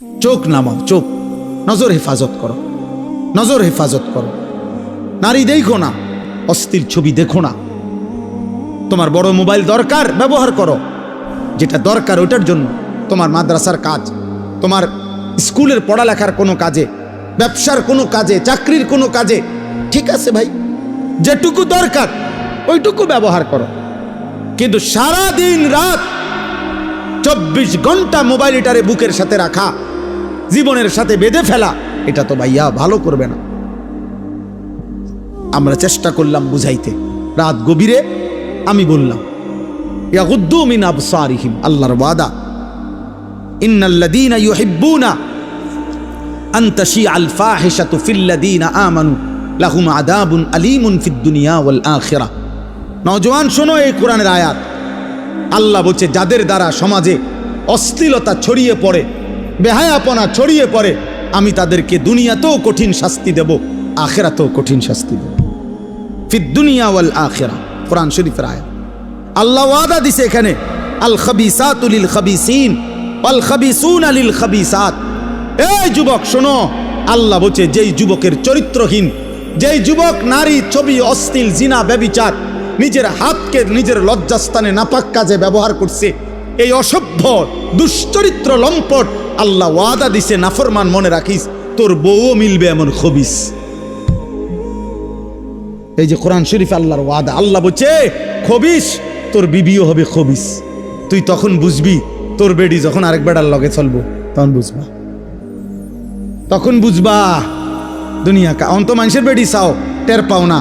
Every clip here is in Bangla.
চোখ নামাও, চোখ, নজর হেফাজত করো, নজর হেফাজত করো। নারী দেখো না, অস্থির ছবি দেখো না। তোমার বড় মোবাইল দরকার, ব্যবহার করো, যেটা দরকার ওটার জন্য। তোমার মাদ্রাসার কাজ, তোমার স্কুলের পড়ালেখার কোনো কাজে, ব্যবসার কোনো কাজে, চাকরির কোনো কাজে, ঠিক আছে ভাই, যেটুকু দরকার ওইটুকু ব্যবহার করো। কিন্তু সারা দিন রাত 24 ঘন্টা মোবাইলটারে বুকের সাথে রাখা, জীবনের সাথে বেঁধে ফেলা, এটা তো ভাইয়া ভালো করবে না। আমরা চেষ্টা করলাম বুঝাইতে, রাত গভীরে আমি বললাম, ইয়াগুদ্দু মিন আবসারিহিম, আল্লাহর ওয়াদা, ইন্নাল্লাযীনা ইউহিব্বুনা আন তাশিআল ফাহিশাতু ফিল্লাযীনা আমানু লাহুম আযাবুন আলীমুন ফিদ দুনিয়া ওয়াল আখিরাহ। নওজোয়ান শোনো এই কোরআনের আয়াত। আল্লাহ বলছে, যাদের দ্বারা সমাজে অশ্লীলতা ছড়িয়ে পড়ে, বেহায়াপনা ছড়িয়ে পড়ে, আমি তাদেরকে দুনিয়াতেও কঠিন শাস্তি দেব, আখিরাতেও কঠিন শাস্তি দেব। ফিদ দুনিয়া ওয়াল আখিরাহ, কোরআন শরীফের আয়াত। আল্লাহ ওয়াদা দিছে এখানে, আল খাবিসাতু লিল খাবিসিন ওয়াল খাবিসুনা লিল খাবিসাত। এই যুবক শোনো, আল্লাহ বলছে, যেই যুবকের চরিত্রহীন, যেই যুবক নারী, ছবি, অশ্লীল, জিনা, ব্যভিচার, নিজের হাতকে নিজের লজ্জাস্থানে নাপাক কাজে ব্যবহার করছে, এই অসভ্য দুশ্চরিত্র লম্পট, আল্লাহ ওয়াদা দিছে, নাফরমান, মনে রাখিস তোর বউও মিলবে এমন খবিস। এই যে কোরআন শরীফ আল্লাহর ওয়াদা, আল্লাহ বলছে খবিস, তোর বিবিও হবে খবিস। তুই তখন বুঝবি, তোর বেডি যখন আরেক বেড়ার লগে চলবো তখন বুঝবা, তখন বুঝবা দুনিয়া কা অন্ত মানুষের বেডি চাও, টের পাও না।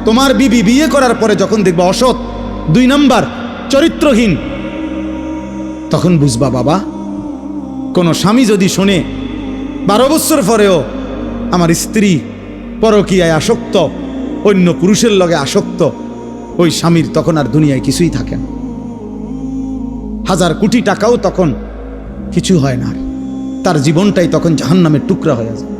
তোমার বিবি বিয়ে করার পরে যখন দেখবা অসৎ, 2 নাম্বার, চরিত্রহীন, তখন বুঝবা বাবা, কোন স্বামী যদি শোনে 12 বছর পরেও আমার স্ত্রী পরকীয়ায় আসক্ত, অন্য পুরুষের লগে আসক্ত, ওই স্বামীর তখন আর দুনিয়ায় কিছুই থাকে না। 1000 কোটি টাকাও তখন কিছু হয় না, তার জীবনটাই তখন জাহান্নামের টুকরা হয়ে যায়।